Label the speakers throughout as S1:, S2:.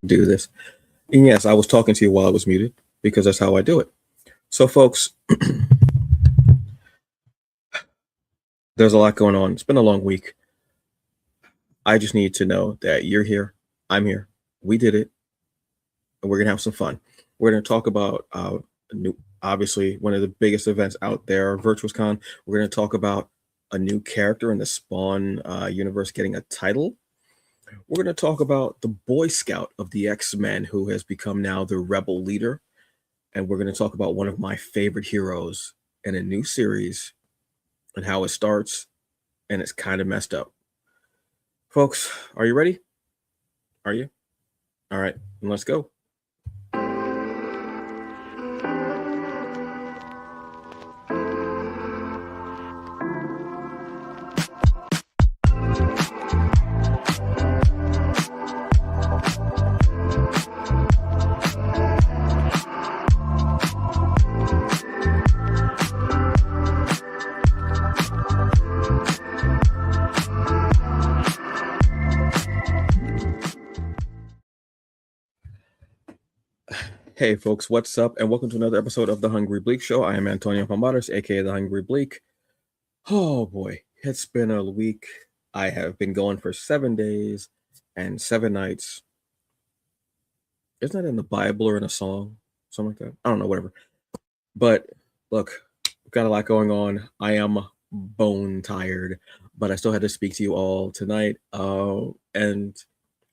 S1: do this. And yes, I was talking to you while I was muted because that's how I do it. So, folks, there's a lot going on. It's been a long week. I just need to know that you're here. I'm here. We did it. And we're going to have some fun. We're going to talk about new, obviously, one of the biggest events out there, VirtuousCon. We're going to talk about a new character in the Spawn universe getting a title. We're going to talk about the Boy Scout of the X-Men who has become now the rebel leader. And we're going to talk about one of my favorite heroes in a new series and how it starts, and it's kind of messed up. Folks, are you ready? Are you? All right, let's go. Hey folks, what's up? And welcome to another episode of The Hungry Bleak Show. I am Antonio Pomares, aka The Hungry Bleak. Oh boy, it's been a week. I have been going for 7 days and 7 nights. Isn't that in the Bible or in a song? Something like that. I don't know, whatever. But look, we've got a lot going on. I am bone tired, but I still had to speak to you all tonight. And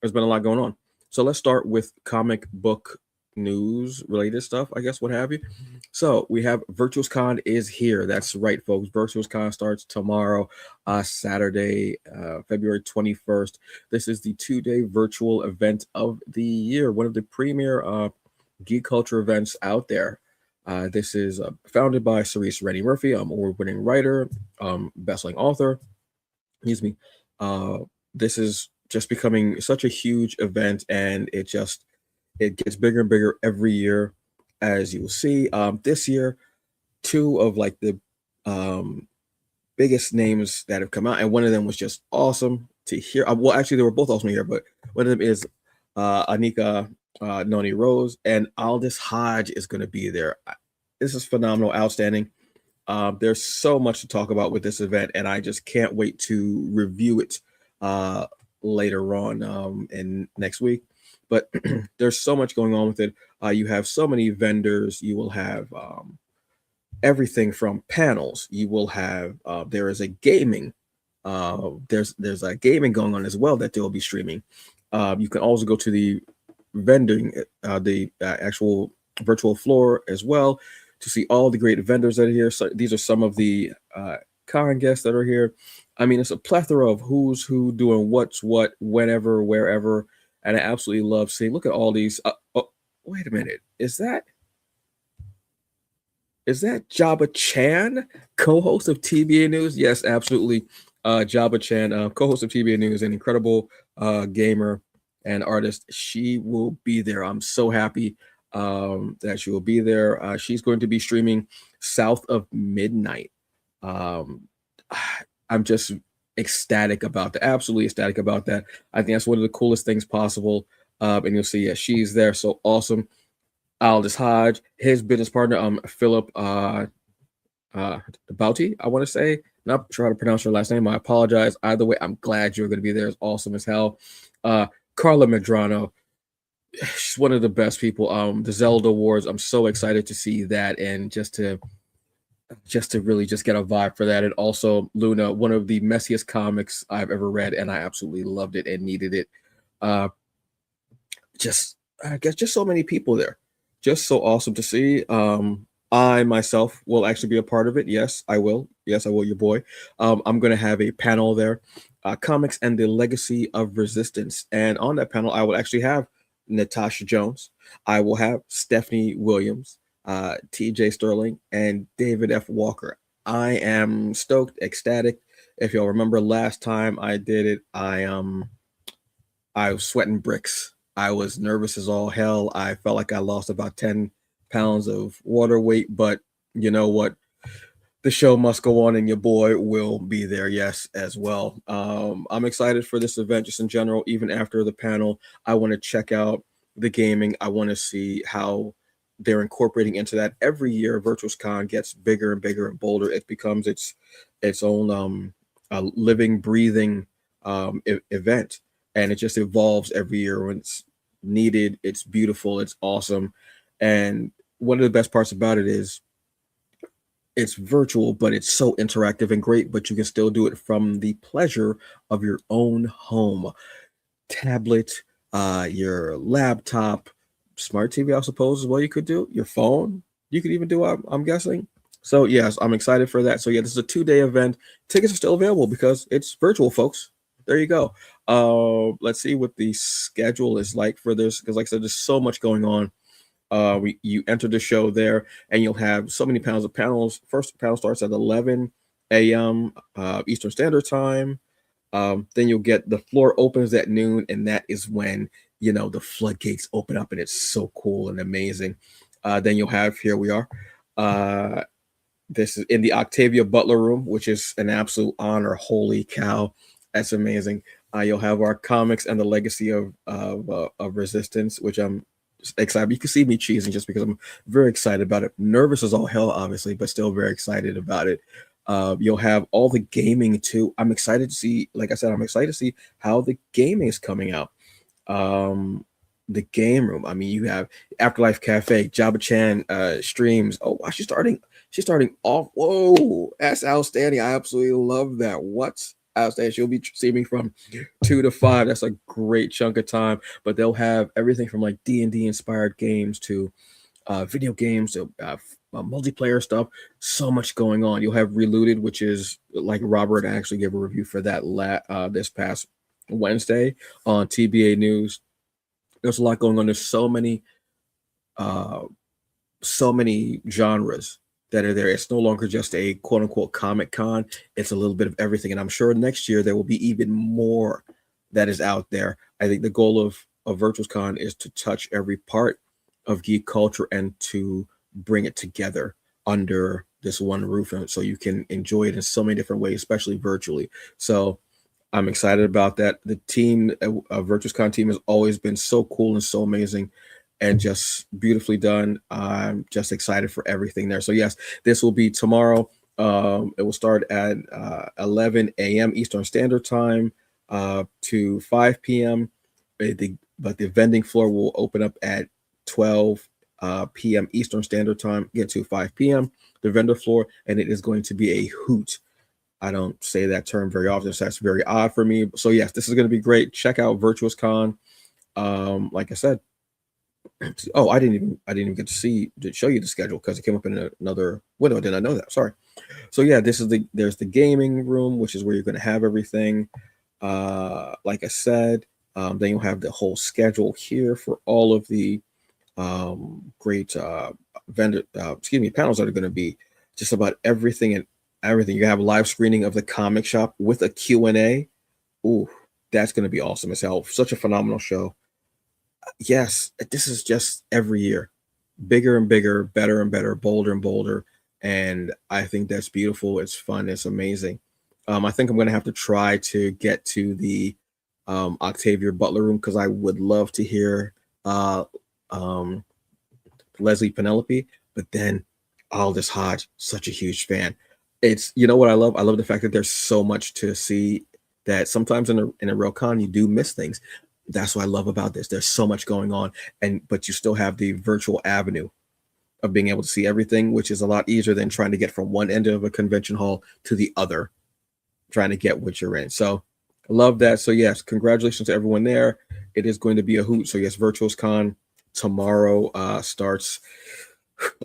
S1: there's been a lot going on. So let's start with comic book news related stuff, I guess, what have you. So we have VirtuousCon is here. That's right, folks. VirtuousCon starts tomorrow, Saturday, February 21st. This is the 2-day virtual event of the year, one of the premier geek culture events out there. This is founded by Cerise Rennie Murphy, award-winning writer, best-selling author. Excuse me. This is just becoming such a huge event, and it gets bigger and bigger every year, as you will see. This year, two of like the biggest names that have come out, and one of them was just awesome to hear. Well, actually, they were both awesome to hear, but one of them is Anika Noni Rose, and Aldous Hodge is going to be there. This is phenomenal, outstanding. There's so much to talk about with this event, and I just can't wait to review it later on in next week. But there's so much going on with it. You have so many vendors. You will have everything from panels. You will have there is a gaming. There's a gaming going on as well that they will be streaming. You can also go to the vending, the actual virtual floor as well to see all the great vendors that are here. So these are some of the con guests that are here. I mean, it's a plethora of who's who doing what's what, whenever, wherever. And I absolutely love seeing. Look at all these. Oh, wait a minute. Is that Jabba Chan, co-host of TBA News? Yes, absolutely. Jabba Chan, co-host of TBA News, an incredible gamer and artist. She will be there. I'm so happy that she will be there. She's going to be streaming South of Midnight. I'm just ecstatic about that. Absolutely ecstatic about that. I think that's one of the coolest things possible. And you'll see, yeah, she's there. So awesome. Aldous Hodge, his business partner, Philip Bouty, I want to say. Not sure how to pronounce her last name. I apologize. Either way, I'm glad you're going to be there. It's awesome as hell. Carla Medrano, she's one of the best people. The Zelda Awards, I'm so excited to see that, and just to really just get a vibe for that. And also Luna, one of the messiest comics I've ever read, and I absolutely loved it and needed it. I guess just so many people there. Just so awesome to see. I myself will actually be a part of it. Yes, I will. Yes, I will, your boy. I'm going to have a panel there, Comics and the Legacy of Resistance. And on that panel, I will actually have Natasha Jones. I will have Stephanie Williams, TJ Sterling, and David F. Walker. I am stoked, ecstatic. If y'all remember last time I did it, I was sweating bricks. I was nervous as all hell. I felt like I lost about 10 pounds of water weight, but you know what? the show must go on, and your boy will be there, yes, as well. I'm excited for this event just in general. Even after the panel, I want to check out the gaming. I want to see how they're incorporating into that. Every year, VirtuousCon gets bigger and bigger and bolder. It becomes its own living, breathing event, and it just evolves every year when it's needed. It's beautiful. It's awesome, and one of the best parts about it is it's virtual, but it's so interactive and great, but you can still do it from the pleasure of your own home, tablet, your laptop, smart TV, I suppose, is what you could do, your phone, you could even do, I'm guessing. So, yes, I'm excited for that. So, yeah, this is a 2-day event. Tickets are still available because it's virtual, folks. There you go. Let's see what the schedule is like for this, because, like I said, there's so much going on. You enter the show there, and you'll have so many panels of panels. First panel starts at 11 a.m. Eastern Standard Time. Then you'll get the floor opens at noon, and that is when the floodgates open up, and it's so cool and amazing. Then you'll have here we are. This is in the Octavia Butler Room, which is an absolute honor. Holy cow, that's amazing. You'll have our comics and the legacy of Resistance, which I'm excited. You can see me cheesing just because I'm very excited about it. Nervous as all hell, obviously, but still very excited about it. You'll have all the gaming too. I'm excited to see, like I said, I'm excited to see how the gaming is coming out. The game room. I mean, you have Afterlife Cafe, Jabba Chan streams. Oh, wow, she's starting off. Whoa, that's outstanding. I absolutely love that. What's outstanding? She'll be streaming from 2 to 5. That's a great chunk of time. But they'll have everything from like D&D inspired games to video games to multiplayer stuff. So much going on. You'll have Reloaded, which is like Robert actually gave a review for that this past Wednesday on TBA News. There's a lot going on. There's so many genres that are there. It's no longer just a quote unquote Comic Con. It's a little bit of everything. And I'm sure next year there will be even more that is out there. I think the goal of VirtuousCon is to touch every part of geek culture and to bring it together under this one roof, and so you can enjoy it in so many different ways, especially virtually. So I'm excited about that. The team, VirtuousCon team, has always been so cool and so amazing and just beautifully done. I'm just excited for everything there. So yes, this will be tomorrow. It will start at 11 a.m. Eastern Standard Time to 5 p.m. But the vending floor will open up at 12 p.m. Eastern Standard Time, get to 5 p.m. The vendor floor, and it is going to be a hoot. I don't say that term very often, so that's very odd for me. So yes, this is going to be great. Check out VirtuousCon. Like I said, oh, I didn't even get to show you the schedule because it came up in another window. I did not know that. Sorry. So yeah, there's the gaming room, which is where you're going to have everything. Like I said, then you'll have the whole schedule here for all of the great panels that are going to be just about everything and everything. You have a live screening of the comic shop with a Q&A. Ooh, that's going to be awesome as hell. Such a phenomenal show. Yes, this is just every year bigger and bigger, better and better, bolder and bolder. And I think that's beautiful. It's fun. It's amazing. I think I'm going to have to try to get to the Octavia Butler room because I would love to hear um, Leslie Penelope, but then Aldous Hodge, such a huge fan. It's what I love. I love the fact that there's so much to see that sometimes in a real con you do miss things. That's what I love about this. There's so much going on, but you still have the virtual avenue of being able to see everything, which is a lot easier than trying to get from one end of a convention hall to the other, trying to get what you're in. So I love that. So yes, congratulations to everyone there. It is going to be a hoot. So yes, VirtuousCon tomorrow starts.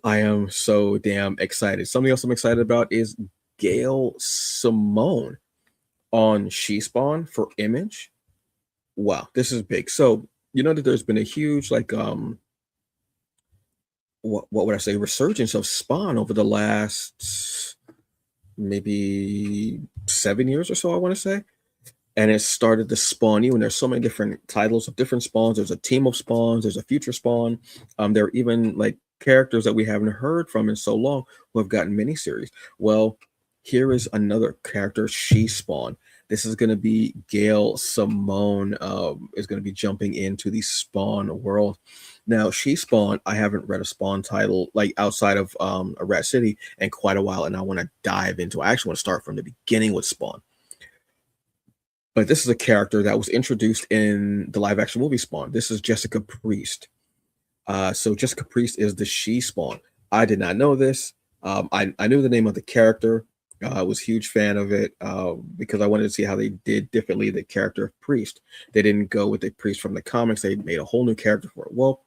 S1: I am so damn excited. Something else I'm excited about is Gail Simone on She Spawn for Image. Wow, this is big. So that there's been a huge what would I say, resurgence of Spawn over the last maybe 7 years or so, I want to say. And it started to spawn you, and there's so many different titles of different spawns. There's a team of spawns, there's a future spawn. There are even like characters that we haven't heard from in so long who have gotten miniseries. Well, here is another character, She Spawn. This is going to be Gail Simone, is going to be jumping into the Spawn world. Now, She Spawn, I haven't read a Spawn title like outside of a Rat City in quite a while, and I want to dive into. I actually want to start from the beginning with Spawn. But this is a character that was introduced in the live action movie Spawn. This is Jessica Priest. So Jessica Priest is the She Spawn. I did not know this. I knew the name of the character. I was a huge fan of it because I wanted to see how they did differently the character of Priest. They didn't go with the Priest from the comics. They made a whole new character for it. Well,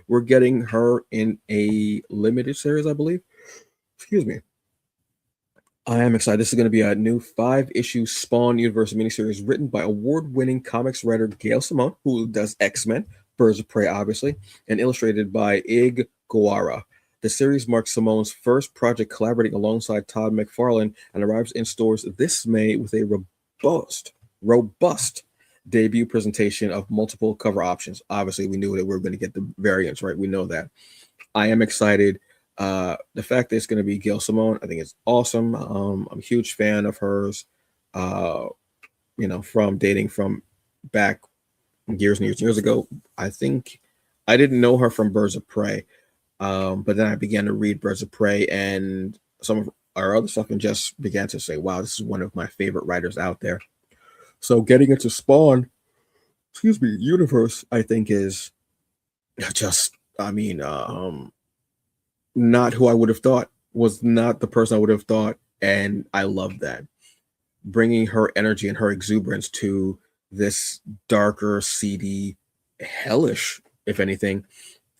S1: we're getting her in a limited series, I believe. Excuse me. I am excited. This is going to be a new 5-issue Spawn Universe miniseries written by award-winning comics writer Gail Simone, who does X-Men, Birds of Prey, obviously, and illustrated by Ig Guara. The series marks Simone's first project collaborating alongside Todd McFarlane and arrives in stores this May with a robust debut presentation of multiple cover options. Obviously, we knew that we were going to get the variants, right? We know that. I am excited. The fact that it's going to be Gail Simone, I think it's awesome. I'm a huge fan of hers. From dating from back years and years ago. I think I didn't know her from Birds of Prey, but then I began to read Birds of Prey and some of our other stuff, and just began to say, "Wow, this is one of my favorite writers out there." So getting into Spawn, universe, I think is just, not who I would have thought, was not the person I would have thought. And I love that. Bringing her energy and her exuberance to this darker, seedy, hellish, if anything,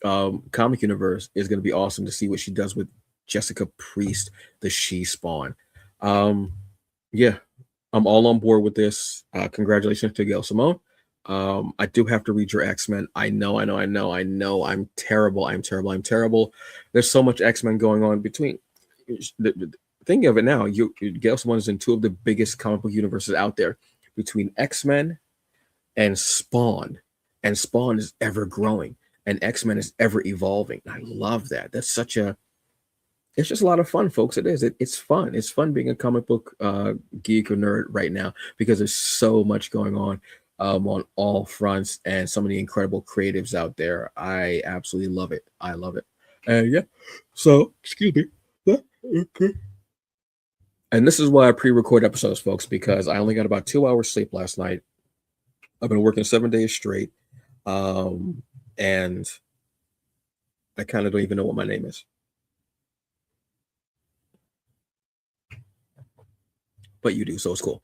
S1: comic universe is going to be awesome to see what she does with Jessica Priest, the She Spawn. Yeah, I'm all on board with this. Congratulations to Gail Simone. I do have to read your X-Men. I know. I'm terrible. I'm terrible. There's so much X-Men going on between. Think of it now. Gail Simone is in two of the biggest comic book universes out there, between X-Men and Spawn. And Spawn is ever growing, and X-Men is ever evolving. I love that. That's such a. It's just a lot of fun, folks. It is. It's fun. It's fun being a comic book geek or nerd right now because there's so much going on all fronts, and so many incredible creatives out there. I absolutely love it. I love it. And yeah, so excuse me. Okay. And this is why I pre-record episodes, folks, because I only got about 2 hours sleep last night. I've been working 7 days straight, and I kind of don't even know what my name is. But you do, so it's cool.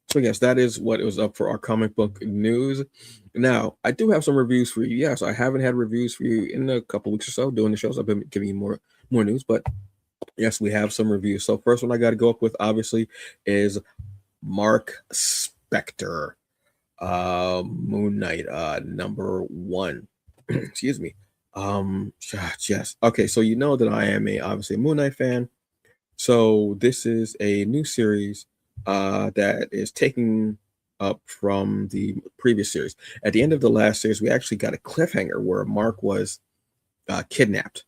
S1: So yes, that is what it was up for our comic book news. Now, I do have some reviews for you. Yes, I haven't had reviews for you in a couple weeks or so doing the shows. I've been giving you more news, but yes, we have some reviews. So first one I got to go up with, obviously, is Mark Spector, Moon Knight, #1. Excuse me. Yes. Okay, so you know that I am obviously a Moon Knight fan. So this is a new series that is taking up from the previous series. At the end of the last series, we actually got a cliffhanger where Mark was kidnapped,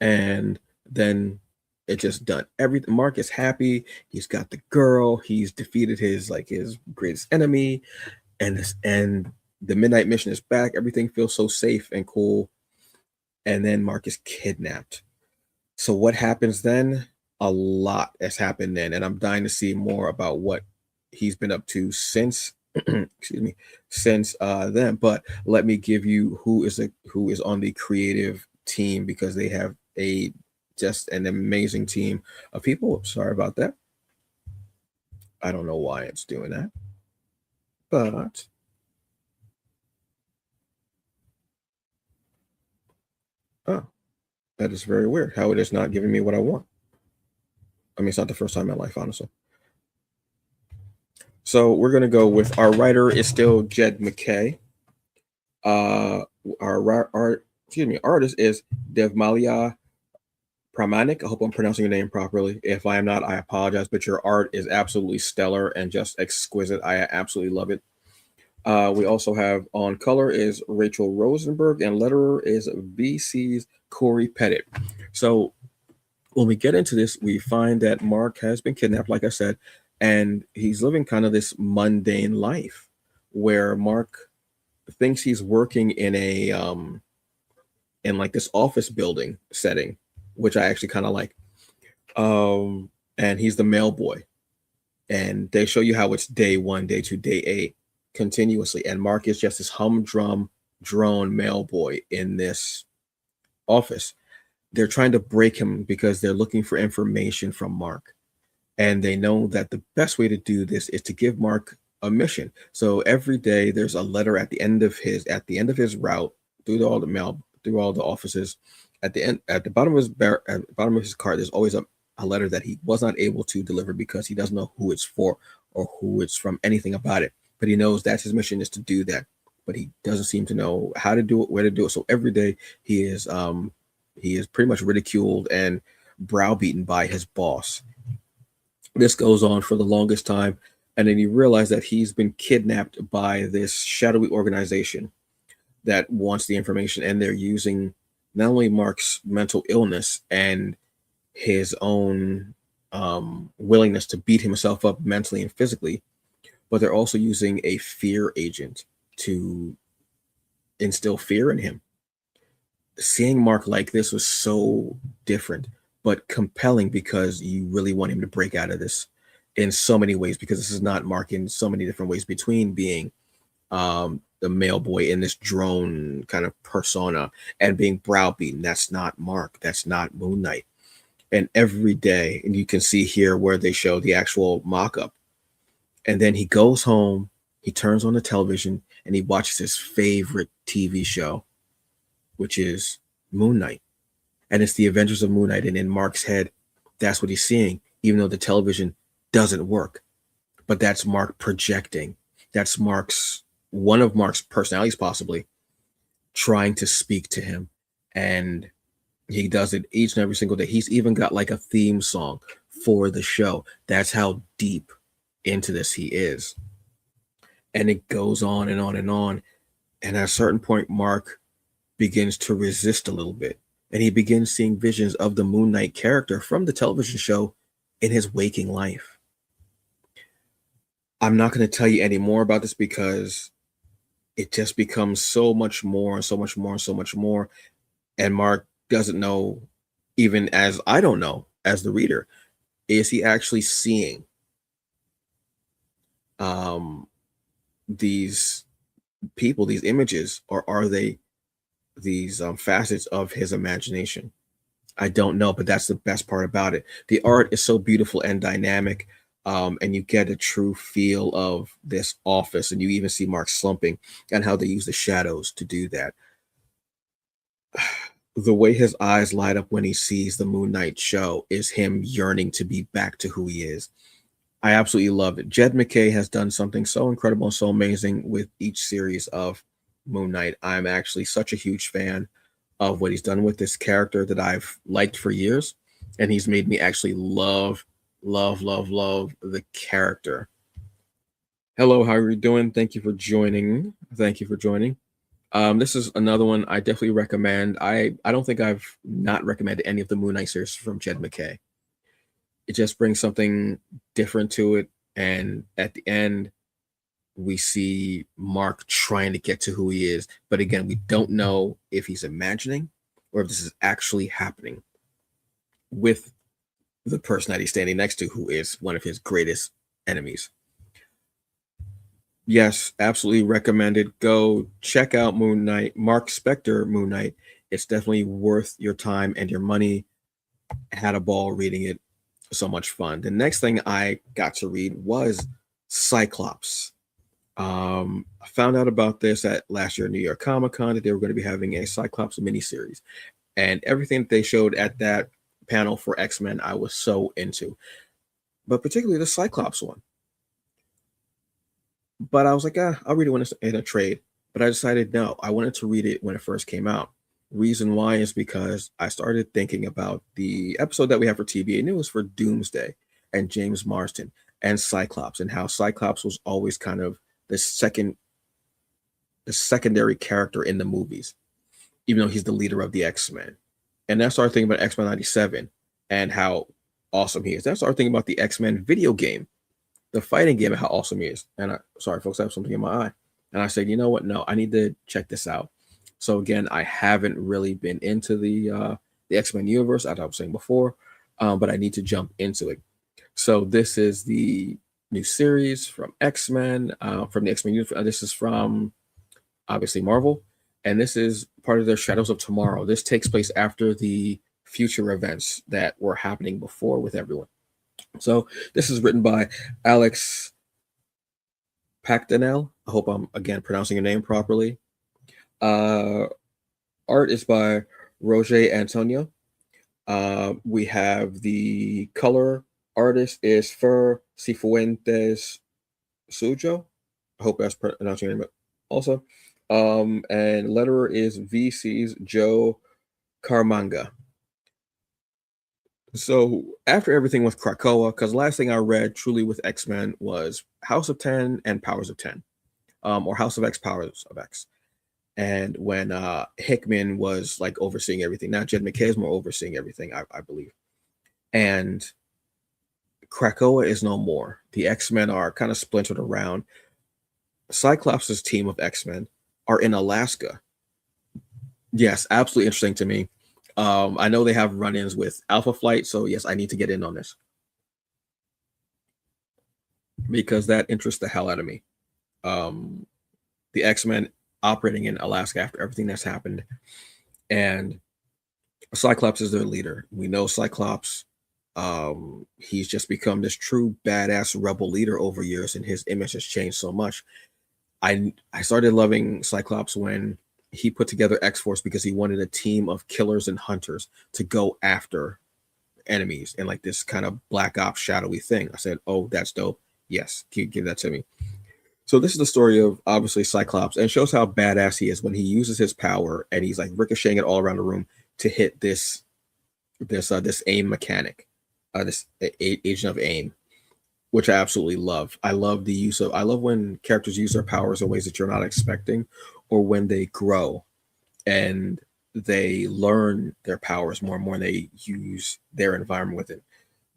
S1: and then it just done. Everything. Mark is happy. He's got the girl. He's defeated his greatest enemy, and the Midnight Mission is back. Everything feels so safe and cool, and then Mark is kidnapped. So what happens then? A lot has happened then, and I'm dying to see more about what he's been up to since since then. But let me give you who is on the creative team, because they have just an amazing team of people. Sorry about that. I don't know why it's doing that, but oh, that is very weird how it is not giving me what I want. I mean, it's not the first time in my life, honestly. So we're gonna go with our writer is still Jed McKay. Our artist is Devmalia Pramanik. I hope I'm pronouncing your name properly. If I am not, I apologize, but your art is absolutely stellar and just exquisite. I absolutely love it. We also have on color is Rachel Rosenberg, and letterer is VC's Corey Pettit. So when we get into this, we find that Mark has been kidnapped, like I said, and he's living kind of this mundane life where Mark thinks he's working in like this office building setting, which I actually kind of like. And he's the mail boy, and they show you how it's day 1, day 2, day 8 continuously, and Mark is just this humdrum drone mail boy in this office. They're trying to break him because they're looking for information from Mark, and they know that the best way to do this is to give Mark a mission. So every day there's a letter at the end of his route through all the mail, through all the offices. At the end, at the bottom of at the bottom of his card, there's always a letter that he was not able to deliver because he doesn't know who it's for or who it's from, anything about it. But he knows that's his mission, is to do that. But he doesn't seem to know how to do it, where to do it. So every day he is pretty much ridiculed and browbeaten by his boss. This goes on for the longest time, and then you realize that he's been kidnapped by this shadowy organization that wants the information, and they're using not only Mark's mental illness and his own willingness to beat himself up mentally and physically, but they're also using a fear agent to instill fear in him. Seeing Mark like this was so different, but compelling, because you really want him to break out of this in so many ways, because this is not Mark in so many different ways, between being the mail boy in this drone kind of persona and being browbeaten. That's not Mark. That's not Moon Knight. And every day, and you can see here where they show the actual mock-up, and then he goes home, he turns on the television, and he watches his favorite TV show, which is Moon Knight. And it's the Adventures of Moon Knight. And in Mark's head, that's what he's seeing, even though the television doesn't work. But that's Mark projecting. That's one of Mark's personalities, possibly, trying to speak to him. And he does it each and every single day. He's even got like a theme song for the show. That's how deep into this he is. And it goes on and on and on. And at a certain point, Mark begins to resist a little bit. And he begins seeing visions of the Moon Knight character from the television show in his waking life. I'm not going to tell you any more about this, because it just becomes so much more and so much more and so much more. And Mark doesn't know, even as I don't know, as the reader, is he actually seeing these people, these images, or are they these facets of his imagination? I don't know, but that's the best part about it. The art is so beautiful and dynamic, and you get a true feel of this office, and you even see Mark slumping and how they use the shadows to do that. The way his eyes light up when he sees the Moon Knight show is him yearning to be back to who he is. I absolutely love it. Jed MacKay has done something so incredible and so amazing with each series of Moon Knight. I'm actually such a huge fan of what he's done with this character that I've liked for years, and he's made me actually love the character. Hello, how are you doing? Thank you for joining. Thank you for joining. This is another one I definitely recommend. I don't think I've not recommended any of the Moon Knight series from Jed MacKay. It just brings something different to it, and at the end, we see Mark trying to get to who he is. But again, we don't know if he's imagining or if this is actually happening with the person that he's standing next to, who is one of his greatest enemies. Yes, absolutely recommended. Go check out Moon Knight, Mark Spector Moon Knight. It's definitely worth your time and your money. Had a ball reading it. So much fun. The next thing I got to read was Cyclops. I found out about this at last year New York Comic Con, that they were going to be having a Cyclops miniseries, and everything that they showed at that panel for X-Men, I was so into, but particularly the Cyclops one. But I was like, I'll read it when it's in a trade. But I decided no, I wanted to read it when it first came out. Reason why is because I started thinking about the episode that we have for TBA News for Doomsday and James Marsden and Cyclops, and how Cyclops was always kind of the second the secondary character in the movies, even though he's the leader of the X-Men. And then I started thinking about X-Men 97 and how awesome he is. Then I started thinking about the X-Men video game, the fighting game, and how awesome he is. And sorry, folks, I have something in my eye. And I said, you know what? No, I need to check this out. So again, I haven't really been into the X-Men universe, as I was saying before, but I need to jump into it. So this is the new series from X-Men, from the X-Men universe. This is from obviously Marvel, and this is part of their Shadows of Tomorrow. This takes place after the future events that were happening before with everyone. So this is written by Alex Pactanel. I hope I'm again pronouncing your name properly. Art is by Roger Antonio. We have the color artist is Fer Cifuentes Sujo. I hope that's pronouncing your name also. And letterer is VC's Joe Carmanga. So after everything with Krakoa, because the last thing I read truly with X-Men was House of 10 and Powers of 10, or House of X, Powers of X. And when Hickman was like overseeing everything, not Jed McKay more overseeing everything, I believe. And Krakoa is no more. The X-Men are kind of splintered around. Cyclops' team of X-Men are in Alaska. Yes, absolutely interesting to me. I know they have run-ins with Alpha Flight, so yes, I need to get in on this because that interests the hell out of me. The X-Men operating in Alaska after everything that's happened, and Cyclops is their leader. We know Cyclops. He's just become this true badass rebel leader over years, and his image has changed so much. I started loving Cyclops when he put together X-Force because he wanted a team of killers and hunters to go after enemies and like this kind of black ops shadowy thing. I said, oh, that's dope. Yes, give that to me. So this is the story of obviously Cyclops, and shows how badass he is when he uses his power and he's like ricocheting it all around the room to hit this aim mechanic, this agent of aim, which I absolutely love. I love when characters use their powers in ways that you're not expecting, or when they grow and they learn their powers more and more, and they use their environment with it.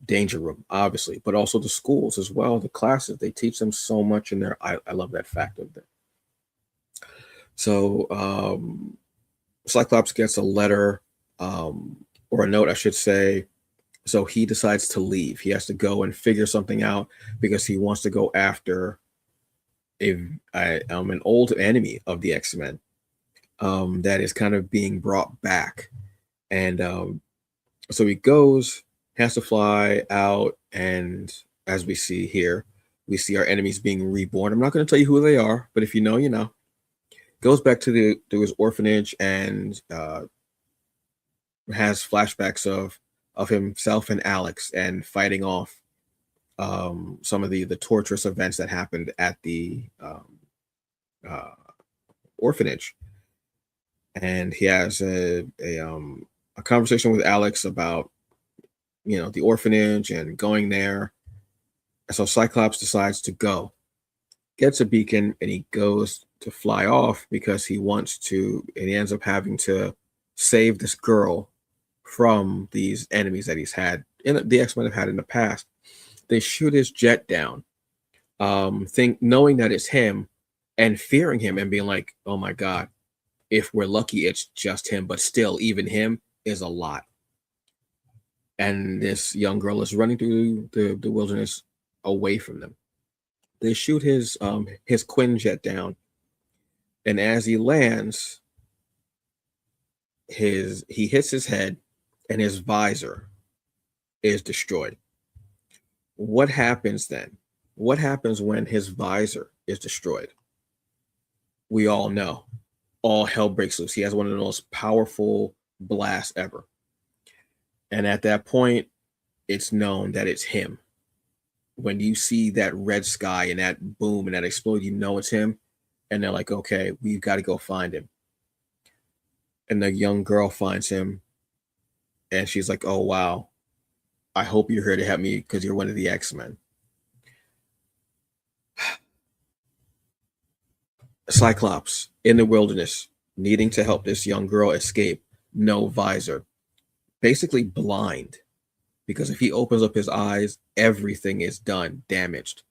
S1: Danger Room, obviously, but also the schools as well, the classes, they teach them so much in there. I love that fact of them. So Cyclops gets a letter, or a note, I should say. So he decides to leave. He has to go and figure something out because he wants to go after an old enemy of the X-Men that is kind of being brought back. And so he goes, has to fly out, and as we see here, we see our enemies being reborn. I'm not going to tell you who they are, but if you know, you know. Goes back to his orphanage and has flashbacks of himself and Alex and fighting off some of the torturous events that happened at the orphanage. And he has a conversation with Alex about the orphanage and going there. And so Cyclops decides to go, gets a beacon, and he goes to fly off because he wants to, and he ends up having to save this girl from these enemies that he's had, and the X-Men have had in the past. They shoot his jet down, knowing that it's him, and fearing him, and being like, "Oh my God, if we're lucky, it's just him." But still, even him is a lot. And this young girl is running through the wilderness away from them. They shoot his Quinjet down, and as he lands, he hits his head, and his visor is destroyed. What happens then? What happens when his visor is destroyed? We all know. All hell breaks loose. He has one of the most powerful blasts ever. And at that point, it's known that it's him. When you see that red sky and that boom and that explode, you know it's him. And they're like, okay, we've got to go find him. And the young girl finds him. And she's like, oh, wow. I hope you're here to help me because you're one of the X-Men. Cyclops in the wilderness, needing to help this young girl escape, no visor, basically blind. Because if he opens up his eyes, everything is done, damaged.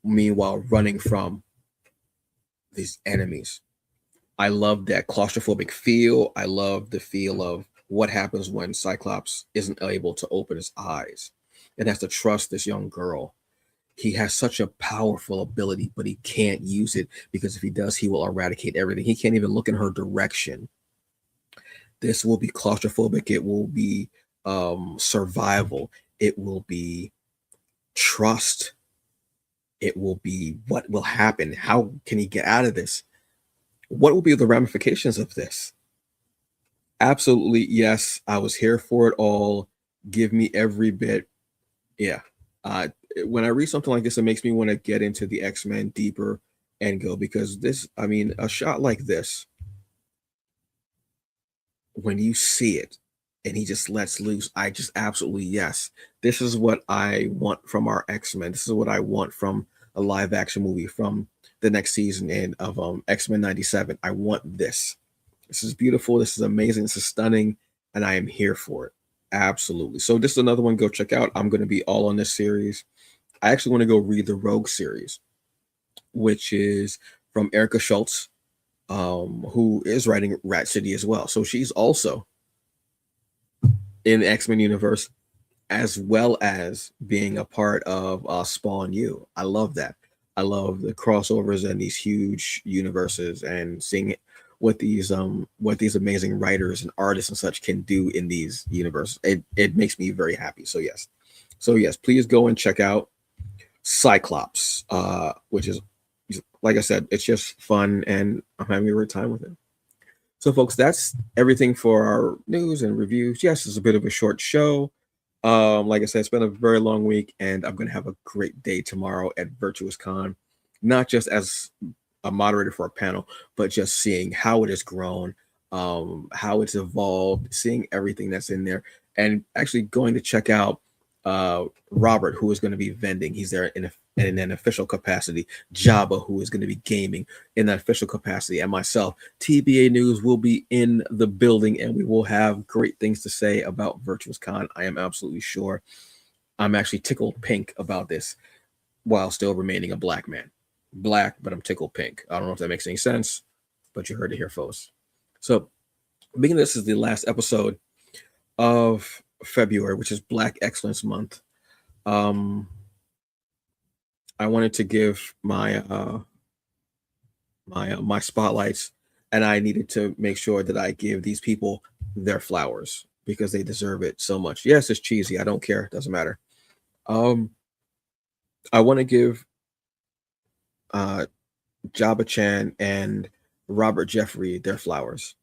S1: Meanwhile, running from these enemies. I love that claustrophobic feel. I love the feel of what happens when Cyclops isn't able to open his eyes and has to trust this young girl. He has such a powerful ability, but he can't use it because if he does, he will eradicate everything. He can't even look in her direction. This will be claustrophobic. It will be survival. It will be trust. It will be what will happen. How can he get out of this? What will be the ramifications of this? Absolutely, yes. I was here for it all. Give me every bit. Yeah. Uh, when I read something like this, it makes me want to get into the X-Men deeper and go because this, I mean, a shot like this, when you see it and he just lets loose, I just absolutely, yes. This is what I want from our X-Men. This is what I want from a live action movie from the next season of X-Men 97. I want this. This is beautiful. This is amazing. This is stunning. And I am here for it. Absolutely. So this is another one. Go check out. I'm going to be all on this series. I actually want to go read the Rogue series, which is from Erica Schultz, who is writing Rat City as well. So she's also in the X-Men universe, as well as being a part of Spawn U. I love that. I love the crossovers and these huge universes and seeing what these amazing writers and artists and such can do in these universes. It makes me very happy. So yes. Please go and check out Cyclops, which is, like I said, it's just fun and I'm having a great time with it. So folks, that's everything for our news and reviews. Yes, it's a bit of a short show. Like I said, it's been a very long week, and I'm going to have a great day tomorrow at VirtuousCon, not just as a moderator for a panel, but just seeing how it has grown, how it's evolved, seeing everything that's in there, and actually going to check out Robert, who is going to be vending. He's there in an official capacity. Jabba, who is going to be gaming in that official capacity, and myself. TBA News will be in the building, and we will have great things to say about VirtuousCon. I am absolutely sure. I'm actually tickled pink about this, while still remaining a black man. Black, but I'm tickled pink. I don't know if that makes any sense, but you heard it here, folks. So, being this is the last episode of February, which is Black Excellence Month. I wanted to give my my spotlights, and I needed to make sure that I give these people their flowers because they deserve it so much. Yes, it's cheesy. I don't care. It doesn't matter. Um, I want to give uh, Jabba Chan and Robert Jeffrey their flowers.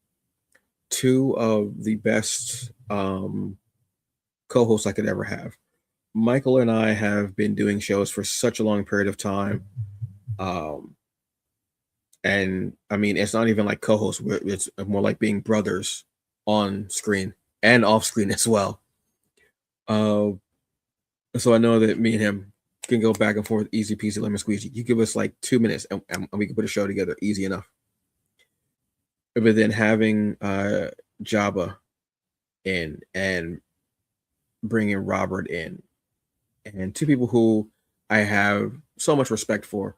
S1: Two of the best co-hosts I could ever have. Michael and I have been doing shows for such a long period of time. And I mean, it's not even like co-hosts, it's more like being brothers on screen and off screen as well. So I know that me and him can go back and forth, easy peasy, lemon squeezy. You give us like 2 minutes and we can put a show together easy enough. But then having Jabba in and bringing Robert in, and two people who I have so much respect for,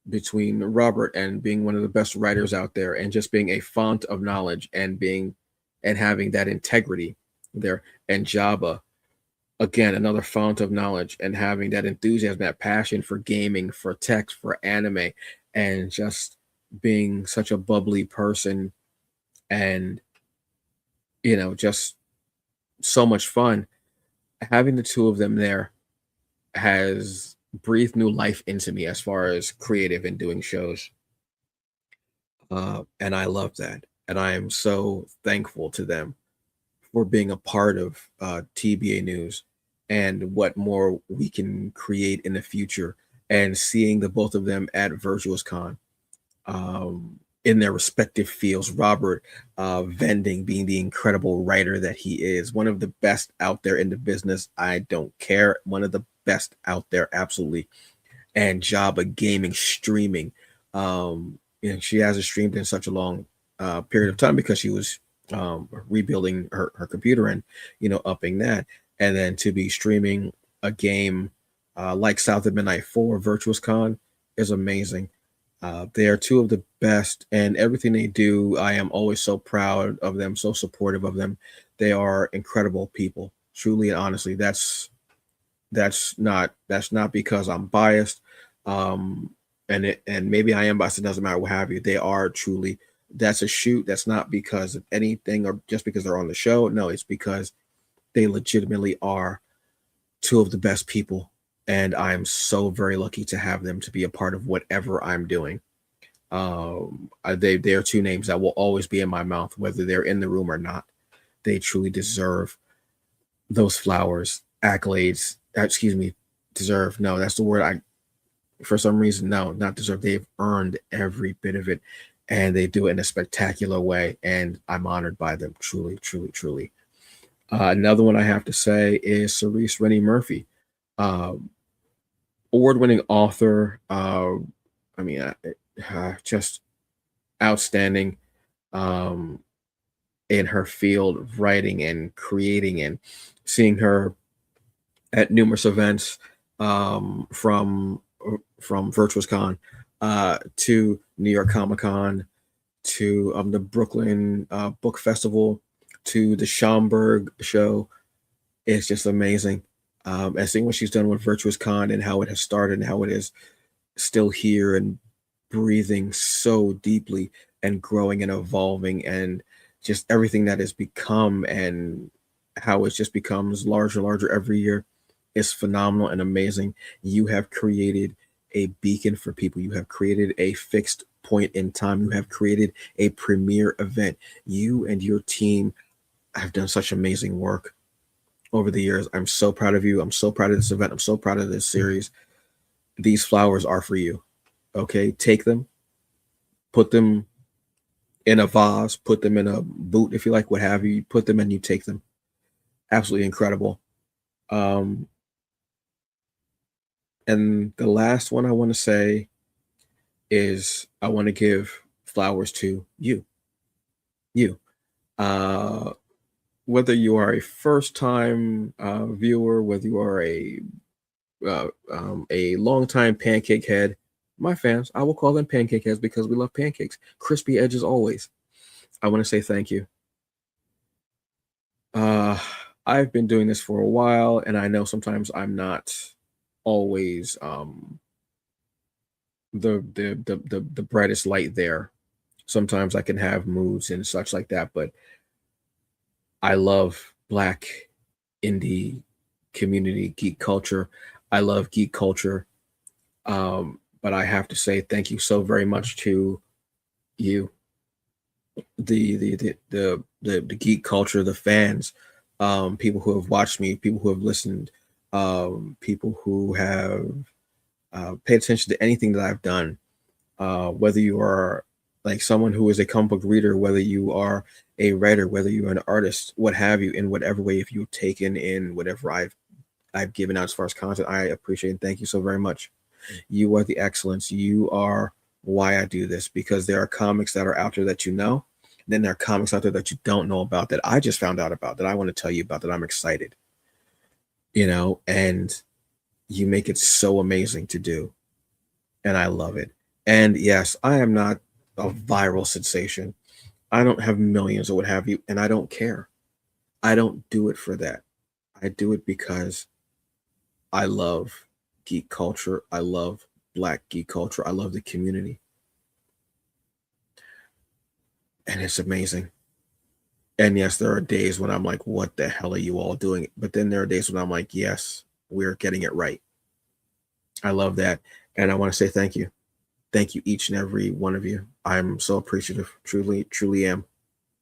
S1: between Robert and being one of the best writers out there and just being a font of knowledge and having that integrity there, and Jabba, again, another font of knowledge and having that enthusiasm, that passion for gaming, for tech, for anime, and just being such a bubbly person and just so much fun. Having the two of them there has breathed new life into me as far as creative and doing shows. And I love that. And I am so thankful to them for being a part of TBA News and what more we can create in the future. And seeing the both of them at VirtuousCon in their respective fields. Robert vending, being the incredible writer that he is, one of the best out there in the business. I don't care. One of the best out there, absolutely. And Jabba gaming, streaming, She hasn't streamed in such a long period of time because she was rebuilding her computer and upping that, and then to be streaming a game like South of Midnight 4 VirtuousCon is amazing. They are two of the best, and everything they do, I am always so proud of them, so supportive of them. They are incredible people, truly and honestly. That's not because I'm biased, and maybe I am biased. It doesn't matter what have you. They are truly. That's a shoot. That's not because of anything or just because they're on the show. No, it's because they legitimately are two of the best people, and I'm so very lucky to have them to be a part of whatever I'm doing. They are two names that will always be in my mouth, whether they're in the room or not. They truly deserve those flowers, accolades. Excuse me, deserve. No, that's the word. I for some reason, no, not deserve. They've earned every bit of it, and they do it in a spectacular way. And I'm honored by them, truly, truly, truly. Another one I have to say is Cerise Rennie Murphy, uh, award-winning author. I mean, just outstanding um, in her field of writing and creating, and seeing her at numerous events from VirtuousCon to New York Comic Con to the Brooklyn Book Festival to the Schaumburg show. It's just amazing. And seeing what she's done with VirtuousCon and how it has started and how it is still here and breathing so deeply and growing and evolving, and just everything that has become and how it just becomes larger and larger every year is phenomenal and amazing. You have created a beacon for people. You have created a fixed point in time. You have created a premier event. You and your team have done such amazing work over the years. I'm so proud of you. I'm so proud of this event. I'm so proud of this series. These flowers are for you. Okay, take them, put them in a vase, put them in a boot if you like, what have you. Put them and you take them. Absolutely incredible. Um, and the last one I want to say is I want to give flowers to you. You. Uh, Whether you are a first time viewer, whether you are a long time pancake head, my fans, I will call them pancake heads because we love pancakes. Crispy edges always. I want to say thank you. Uh, I've been doing this for a while, and I know sometimes I'm not always the brightest light there. Sometimes I can have moods and such like that, but I love Black indie community geek culture. I love geek culture. But I have to say thank you so very much to you, the geek culture, the fans, people who have watched me, people who have listened, people who have paid attention to anything that I've done. Whether you are like someone who is a comic book reader, whether you are a writer, whether you're an artist, what have you, in whatever way, if you've taken in whatever I've given out as far as content, I appreciate and thank you so very much. You are the excellence. You are why I do this, because there are comics that are out there that you know. Then there are comics out there that you don't know about, that I just found out about, that I want to tell you about, that I'm excited, and you make it so amazing to do. And I love it. And yes, I am not a viral sensation. I don't have millions or what have you, and I don't care. I don't do it for that. I do it because I love geek culture. I love Black geek culture. I love the community. And it's amazing. And yes, there are days when I'm like, what the hell are you all doing? But then there are days when I'm like, yes, we're getting it right. I love that. And I want to say thank you. Thank you, each and every one of you. I'm so appreciative. Truly, truly am.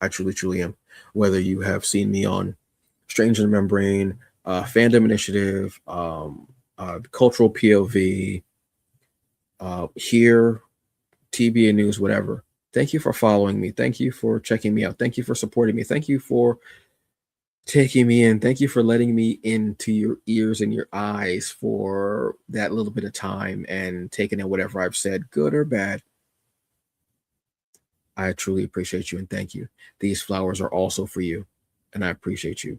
S1: I truly, truly am. Whether you have seen me on Stranger in Membrane, Fandom Initiative, Cultural POV, here, TBA News, whatever. Thank you for following me. Thank you for checking me out. Thank you for supporting me. Thank you for taking me in. Thank you for letting me into your ears and your eyes for that little bit of time and taking in whatever I've said, good or bad. I truly appreciate you and thank you. These flowers are also for you, and I appreciate you.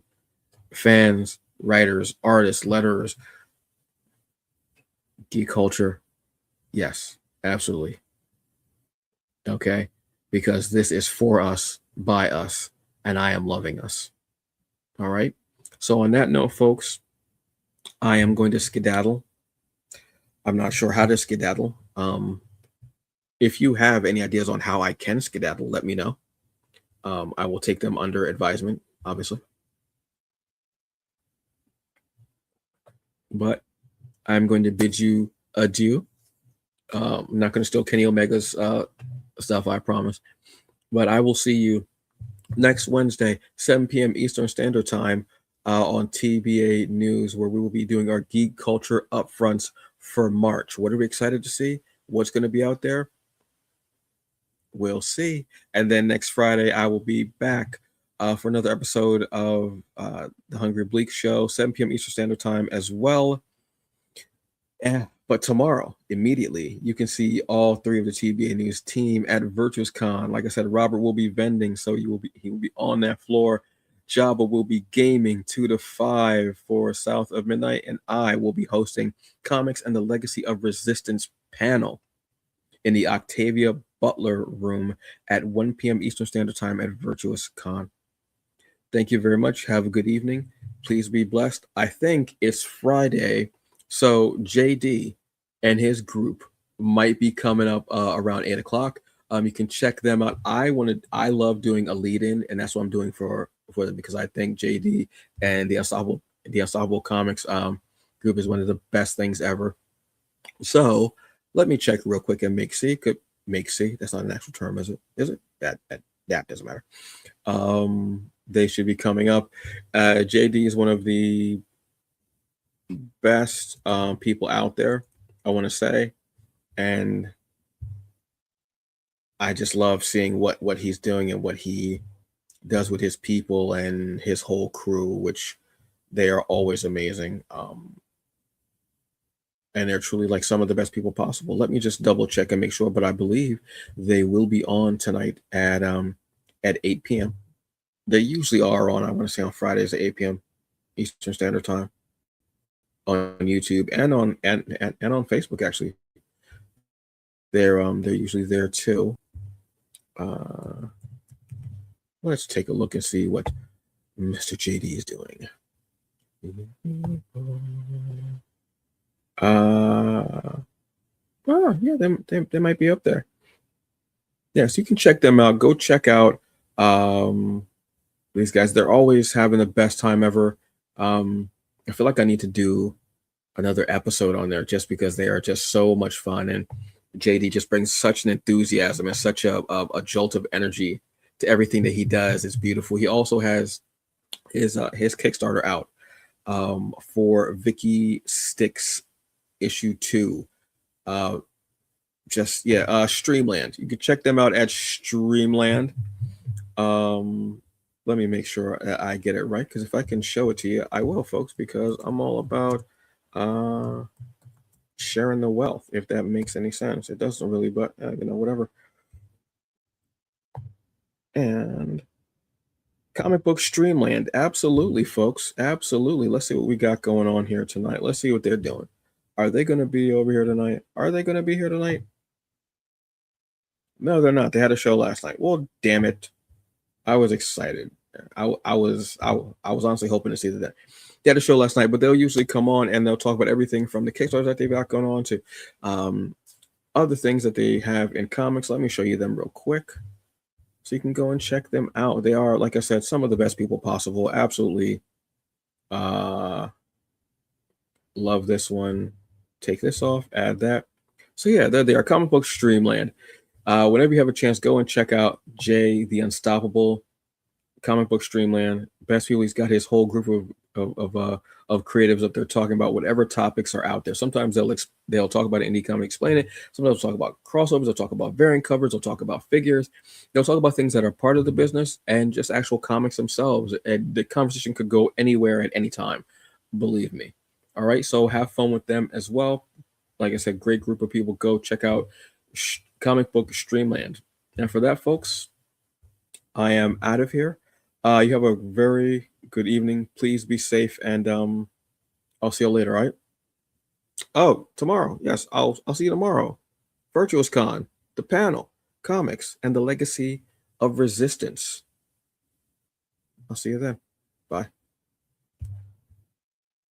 S1: Fans, writers, artists, letterers, geek culture, yes, absolutely. Okay, because this is for us, by us, and I am loving us. All right. So on that note, folks, I am going to skedaddle. I'm not sure how to skedaddle. If you have any ideas on how I can skedaddle, let me know. I will take them under advisement, obviously. But I'm going to bid you adieu. I'm not going to steal Kenny Omega's stuff, I promise. But I will see you next Wednesday, 7 p.m. Eastern Standard Time on TBA News, where we will be doing our geek culture upfronts for March. What are we excited to see? What's going to be out there? We'll see. And then next Friday, I will be back for another episode of the Hungry Bleak Show, 7 p.m. Eastern Standard Time as well. Yeah. But tomorrow, immediately, you can see all three of the TBA News team at VirtuousCon. Like I said, Robert will be vending, so he will be on that floor. Jabba will be gaming 2 to 5 for South of Midnight, and I will be hosting Comics and the Legacy of Resistance panel in the Octavia Butler Room at 1 p.m. Eastern Standard Time at VirtuousCon. Thank you very much. Have a good evening. Please be blessed. I think it's Friday, so JD and his group might be coming up around 8 o'clock. You can check them out. I love doing a lead-in, and that's what I'm doing for them because I think JD and the Unstoppable Comics group is one of the best things ever. So let me check real quick and make see. That's not an actual term, is it? Is it? That doesn't matter. They should be coming up. JD is one of the best people out there, I want to say, and I just love seeing what he's doing and what he does with his people and his whole crew, which they are always amazing. And they're truly like some of the best people possible. Let me just double check and make sure, but I believe they will be on tonight at 8 p.m. They usually are on, I want to say on Fridays at 8 p.m. Eastern Standard Time on YouTube and on Facebook actually. They're usually there too. Let's take a look and see what Mr. JD is doing. Yeah, they might be up there. Yeah, so you can check them out. Go check out these guys. They're always having the best time ever. I feel like I need to do another episode on there just because they are just so much fun, and JD just brings such an enthusiasm and such a jolt of energy to everything that he does. It's beautiful. He also has his Kickstarter out for Vicky Sticks issue 2. Streamland. You can check them out at Streamland. Let me make sure I get it right, because if I can show it to you, I will, folks, because I'm all about sharing the wealth, if that makes any sense. It doesn't really, but whatever. And Comic Book Streamland, absolutely, folks, absolutely. Let's see what we got going on here tonight. Let's see what they're doing. Are they going to be over here tonight? Are they going to be here tonight? No, they're not. They had a show last night. Well, damn it. I was excited. I was honestly hoping to see that. They had a show last night, but they'll usually come on and they'll talk about everything from the Kickstarters that they've got going on to other things that they have in comics. Let me show you them real quick so you can go and check them out. They are, like I said, some of the best people possible. Absolutely love this one. Take this off, add that. So yeah, there they are. Comic Book Streamland. Whenever you have a chance, go and check out Jay the Unstoppable. Comic Book Streamland. Best people. He's got his whole group of creatives up there talking about whatever topics are out there. Sometimes they'll talk about it, indie comic, explain it. Sometimes they'll talk about crossovers. They'll talk about variant covers. They'll talk about figures. They'll talk about things that are part of the business and just actual comics themselves. And the conversation could go anywhere at any time. Believe me. All right. So have fun with them as well. Like I said, great group of people. Go check out Comic Book Streamland. And for that, folks, I am out of here. You have a very good evening. Please be safe, and I'll see you later. All right? Oh, tomorrow. Yes, I'll see you tomorrow. VirtuousCon, the panel, comics, and the legacy of resistance. I'll see you then. Bye.